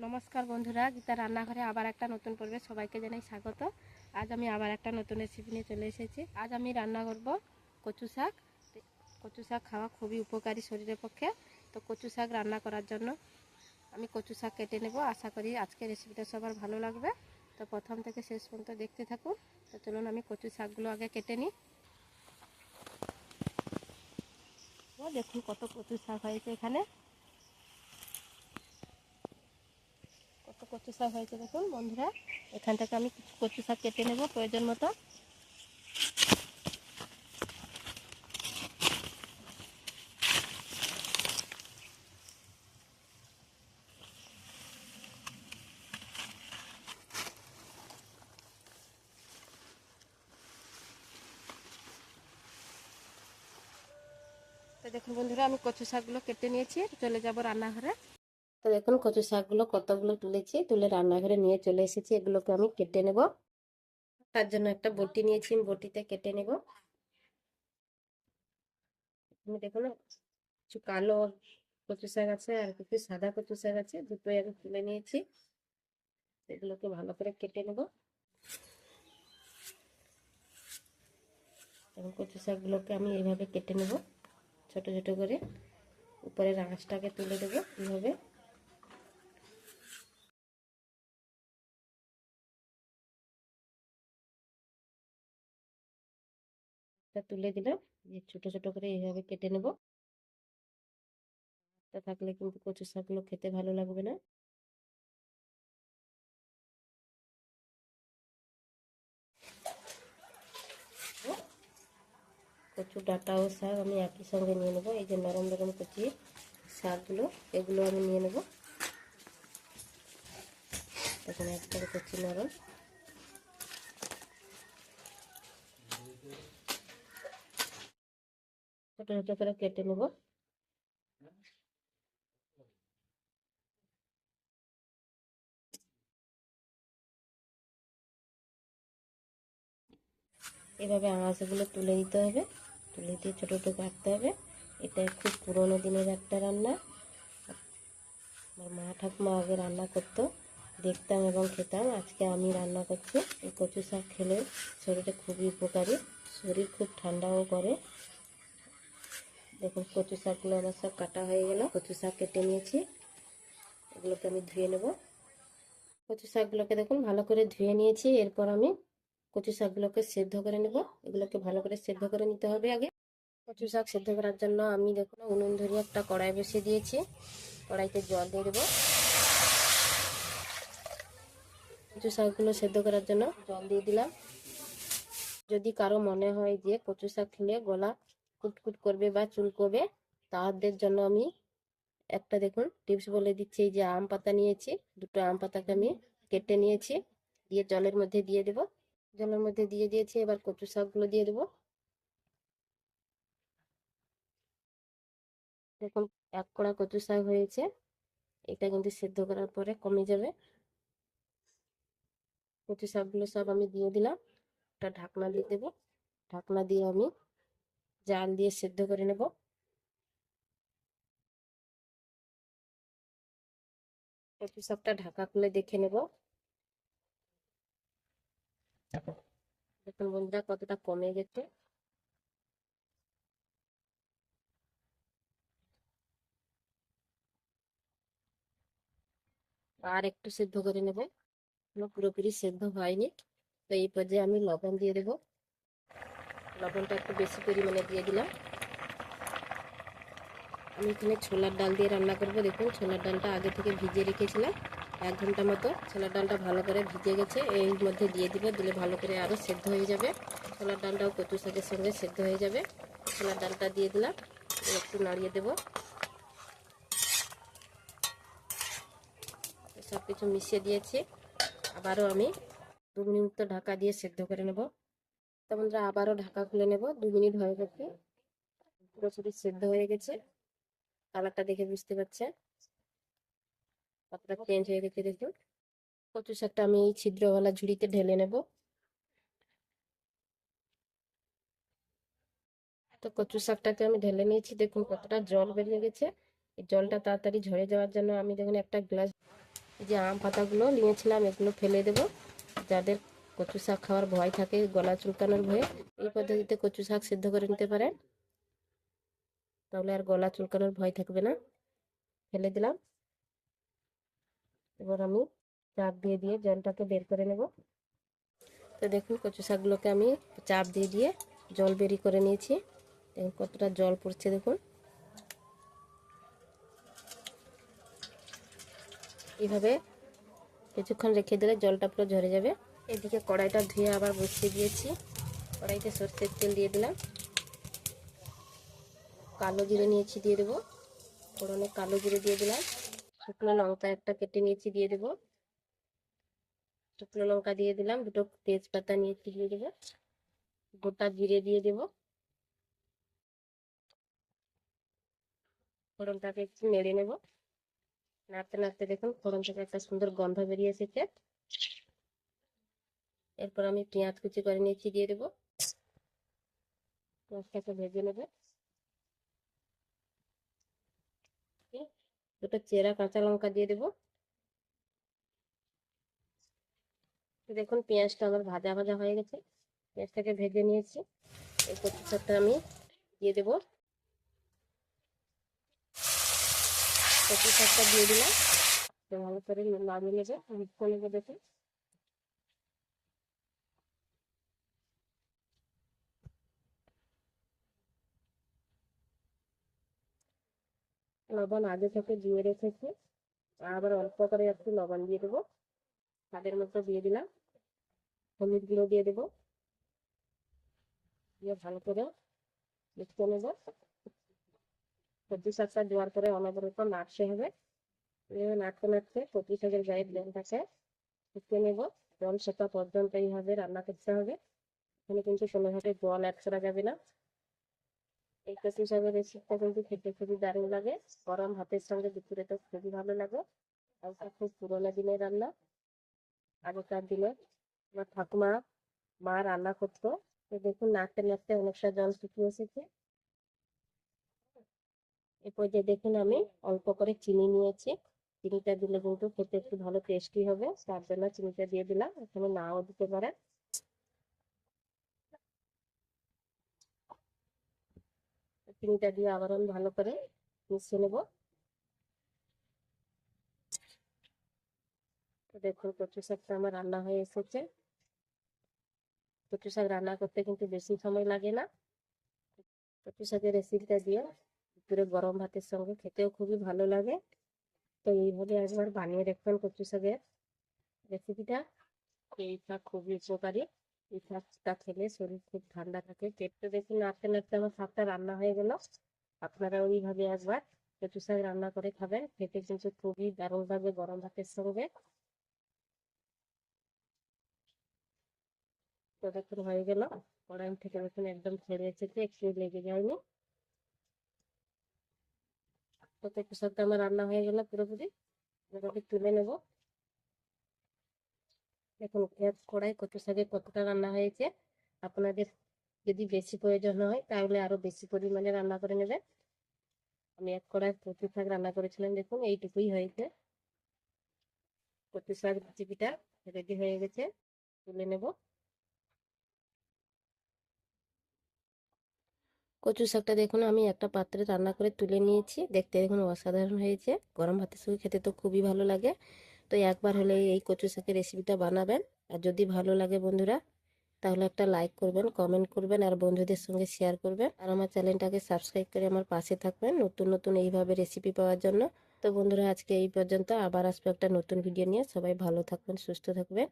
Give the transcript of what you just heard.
নমস্কার বন্ধুরা, গীতা রান্নাঘরে আবার একটা নতুন পর্বে সবাইকে জানাই স্বাগত। আজ আমি আবার একটা নতুন রেসিপি নিয়ে চলে এসেছি। আজ আমি রান্না করব কচু শাক। কচু শাক খাওয়া খুবই উপকারী শরীরের পক্ষে। তো কচু শাক রান্না করার জন্য আমি কচু শাক কেটে নেব। আশা করি আজকের রেসিপিটা সবার ভালো লাগবে। তো প্রথম থেকে শেষ পর্যন্ত দেখতে থাকুন। তো চলুন আমি কচু শাকগুলো আগে কেটে নিই। দেখুন কত কচু শাক হয়েছে এখানে, কত কচু শাক হয়েছে দেখুন বন্ধুরা। এখান থেকে আমি কিছু কচু শাক কেটে নেব প্রয়োজন মতো। তো দেখুন বন্ধুরা, আমি কচু শাকগুলো কেটে নিয়েছি, চলে যাব রান্নাঘরে। তো দেখুন কচু শাকগুলো কতগুলো তুলেছি, তুলে রান্নাঘরে নিয়ে চলে এসেছি। এগুলোকে আমি কেটে নেব। তার জন্য একটা বটি নিয়েছি, আমি বটিতে কেটে নেব। দেখুন কিছু কালো কচু শাক আছে আর কিছু সাদা কচু শাক আছে, দুটোই আমি তুলে নিয়েছি। এগুলোকে ভালো করে কেটে নেব। এবং কচু শাকগুলোকে আমি এইভাবে কেটে নেব ছোট ছোট করে। উপরের আঁশটাকে তুলে দেবো এইভাবে। তুলে দিলাম, ছোট ছোট করে এইভাবে কেটে নেব। থাকলে কিন্তু কচু শাকগুলো খেতে ভালো লাগবে না। কচু ডাঁটা ও শাক আমি একই সঙ্গে নিয়ে নেবো। এই যে নরম নরম কচি শাকগুলো, এগুলো আমি নিয়ে নেব। এখন একদম কচি নরম, ছোট ছোট করে কেটে নেব। এভাবে আঁশগুলো তুলে দিতে হবে, তুলে দিয়ে ছোটো ছোটো কাটতে হবে। এটা খুব পুরোনো দিনের একটা রান্না। আমার মা ঠাকুমা আগে রান্না করতো, দেখতাম এবং খেতাম। আজকে আমি রান্না করছি। এই কচু শাক খেলে শরীরে খুবই উপকারী, শরীর খুব ঠান্ডাও করে। দেখুন কচু শাকগুলো আমার সব কাটা হয়ে গেল। কচু শাক কেটে নিয়েছি, এগুলোকে আমি ধুয়ে নেব। কচু শাকগুলোকে দেখুন ভালো করে ধুয়ে নিয়েছি। এরপর আমি কচু শাকগুলোকে সেদ্ধ করে নেব। এগুলোকে ভালো করে সেদ্ধ করে নিতে হবে আগে। কচু শাক সেদ্ধ করার জন্য আমি দেখুন উনুন ধরিয়ে একটা কড়াই বসিয়ে দিয়েছি। কড়াইতে জল দিয়ে দেবো। কচু শাকগুলো সেদ্ধ করার জন্য জল দিয়ে দিলাম। যদি কারো মনে হয় যে কচু শাক খেলে গলা কুটকুট করবে বা চুলকবে, তাদের জন্য আমি একটা দেখুন টিপস বলে দিচ্ছি। এই যে আম পাতা নিয়েছি, দুটো আম পাতাকে আমি কেটে নিয়েছি, দিয়ে জলের মধ্যে দিয়ে দেব। জলের মধ্যে দিয়ে দিয়েছি, এবার কচু শাকগুলো দিয়ে দেবো। দেখুন এক কড়া কচু শাক হয়েছে, এটা কিন্তু সেদ্ধ করার পরে কমে যাবে। কচু শাকগুলো সব আমি দিয়ে দিলাম। একটা ঢাকনা দিয়ে দেবো। ঢাকনা দিয়ে আমি জাল দিয়ে সেদ্ধ করে নেব। কচু শাকটা ঢাকা খুলে দেখে নেব। দেখুন বন্ধুরা কতটা কমে গেছে। আর একটু সেদ্ধ করে নেব, পুরোপুরি সেদ্ধ হয়নি। তো এই পর্যায়ে আমি লবণ দিয়ে দেবো। লবণটা একটু বেশি পরিমাণে দিয়ে দিলাম। আমি এখানে ছোলার ডাল দিয়ে রান্না করব। দেখুন ছোলার ডালটা আগে থেকে ভিজিয়ে রেখেছিলাম 1 ঘন্টা মতো। ছোলার ডালটা ভালো করে ভিজে গেছে, এর মধ্যে দিয়ে দিব। দিলে ভালো করে আরও সেদ্ধ হয়ে যাবে। ছোলার ডালটাও কচু শাকের সঙ্গে সেদ্ধ হয়ে যাবে। ছোলার ডালটা দিয়ে দিলাম, একটু নাড়িয়ে দেব। সব কিছু মিশিয়ে দিয়েছি। আবারও আমি 2 মিনিট তো ঢাকা দিয়ে সেদ্ধ করে নেব। তো বন্ধুরা আবারও ঢাকা খুলে নেব। 2 মিনিট হয়ে গেছে, পুরোপুরি সেদ্ধ হয়ে গেছে। কালারটা দেখে বুঝতে পারছেন কতটা চেঞ্জ হয়ে গেছে। দেখুন কচু শাকটা আমি এই ছিদ্রওয়ালা ঝুড়িতে ঢেলে নেব। তো কচু শাকটাকে আমি ঢেলে নিয়েছি। দেখুন কতটা জল বেরিয়ে গেছে। এই জলটা তাড়াতাড়ি ঝরে যাওয়ার জন্য আমি দেখুন একটা গ্লাস যে আম পাতাগুলো নিয়েছিলাম এগুলো ফেলে দেব। যাদের কচু শাক খাওয়ার ভয় থাকে, গলা চুলকানোর ভয়ে, এই পদ্ধতিতে কচু শাক সিদ্ধ করে নিতে পারেন, তাহলে আর গলা চুলকানোর ভয় থাকবে না। ফেলে দিলাম। এবার আমি চাপ দিয়ে দিয়ে জলটাকে বের করে নেব। তো দেখুন কচু শাকগুলোকে আমি চাপ দিয়ে দিয়ে জল বেরিয়ে করে নিয়েছি। দেখুন কতটা জল পড়ছে দেখুন। এইভাবে কিছুক্ষণ রেখে দিলে জলটা পুরো ঝরে যাবে। এদিকে কড়াইটা ধুয়ে আবার বসিয়ে দিয়েছি। কড়াইতে সরষের তেল দিয়ে দিলাম। কালো জিরে নিয়েছি, দিয়ে দেবো। ফোড়নে কালো জিরে দিয়ে দিলাম। শুকনো লঙ্কা একটা কেটে নিয়েছি, দিয়ে দেবো। শুকনো লঙ্কা দিয়ে দিলাম। দুটো তেজপাতা নিয়েছি, দিয়ে দেবো। গোটা জিরে দিয়ে দেবো। ফোড়নটাকে একটু নেড়ে নেব। নাড়তে নাড়তে দেখুন ফোড়ন থেকে একটা সুন্দর গন্ধ বেরিয়ে এসেছে। এরপর আমি পেঁয়াজ কুচি করে নিয়েছি, দিয়ে দেবো। পেঁয়াজটাকে ভেজে নেবে। দুটো চেরা কাঁচা লঙ্কা দিয়ে দেবো। দেখুন পেঁয়াজটা আমার ভাজা ভাজা হয়ে গেছে। পেঁয়াজটাকে ভেজে নিয়েছি। এই কচু শাকটা আমি দিয়ে দেবো। কচু শাকটা দিয়ে দিলাম। ভালো করে নামিয়ে নেবে, মিক্স করে নেবে। দেখুন লবণ আগে থেকে দিয়ে রেখেছি, আবার অল্প করে একটু লবণ দিয়ে দেবো। স্বাদের মতো দিয়ে দিলাম। হলুদ গুঁড়ো দিয়ে দেবো। দিয়ে ভালো করে মিশিয়ে নেব। কচু শাকটা দেওয়ার পরে অনবরত নাড়তে হবে। নাড়তে নাড়তে কচু শাকের গায়ে জলটাকে শুকিয়ে নেব। জল সেটা পর্যন্ত এইভাবে রান্না করতে হবে। এখানে কিন্তু কোনোভাবে জল অ্যাড করা যাবে না। এই কচু শাকের রেসিপিটা কিন্তু খেতে খুবই দারুণ লাগে। গরম ভাতের সঙ্গে দুপুরে তো খুবই ভালো লাগে। এটা খুব পুরোনো দিনের রান্না। আগেকার দিনে আমার ঠাকুমা মা রান্না করতো। তো দেখুন নাড়তে নাড়তে অনেকটা জল শুকিয়ে এসেছে। এরপর যে দেখুন আমি অল্প করে চিনি নিয়েছি। চিনিটা দিলে কিন্তু খেতে একটু ভালো টেস্টি হবে, তার জন্য চিনিটা দিয়ে দিলাম। এখানে নাও দিতে পারেন। চিনিটা দিয়ে আবার আমি ভালো করে মিশিয়ে নেব। তো দেখুন কচু শাকটা আমার রান্না হয়ে এসেছে। কচু শাক রান্না করতে কিন্তু বেশি সময় লাগে না। কচু শাকের রেসিপিটা দিয়ে দুপুরে গরম ভাতের সঙ্গে খেতেও খুবই ভালো লাগে। তো এইভাবে একবার বানিয়ে দেখবেন কচু শাকের রেসিপিটা। এই শাক খুবই উপকারী। এই শাকটা খেলে শরীর খুব ঠান্ডা থাকে। পেটটা দেখুন নাড়তে নাড়তে আমার শাকটা রান্না হয়ে গেল। আপনারা ওইভাবে একবার কচু শাক রান্না করে খাবেন, খেতে কিন্তু খুবই দারুণ লাগবে গরম ভাতের সঙ্গে। তো দেখুন হয়ে গেল। কড়াই থেকে দেখুন একদম ছেড়ে এসেছে, একটু লেগে যায়নি। তো কচু শাকটা আমার রান্না হয়ে গেল পুরোপুরি। এটাকে তুলে নেব। দেখুন কড়াই কচু শাকে কতটা রান্না হয়েছে। আপনাদের যদি বেশি প্রয়োজন হয় তাহলে আরো বেশি পরিমাণে রান্না করে নেবেন। আমি এক কড়াই কচু শাক রান্না করেছিলাম, দেখুন এইটুকুই হয়েছে। কচু শাক রেসিপিটা রেডি হয়ে গেছে, তুলে নেব। কচু শাকটা দেখুন আমি একটা পাত্রে রান্না করে তুলে নিয়েছি। দেখতে দেখুন অসাধারণ হয়েছে। গরম ভাতের সঙ্গে খেতে তো খুবই ভালো লাগে। তো একবার হলে এই কচু শাকের রেসিপিটা বানাবেন। আর যদি ভালো লাগে বন্ধুরা, তাহলে একটা লাইক করবেন, কমেন্ট করবেন, আর বন্ধুদের সঙ্গে শেয়ার করবেন। আর আমার চ্যানেলটাকে সাবস্ক্রাইব করে আমার পাশে থাকবেন নতুন নতুন এইভাবে রেসিপি পাওয়ার জন্য। তো বন্ধুরা আজকে এই পর্যন্ত, আবার আসবো একটা নতুন ভিডিও নিয়ে। সবাই ভালো থাকবেন, সুস্থ থাকবেন।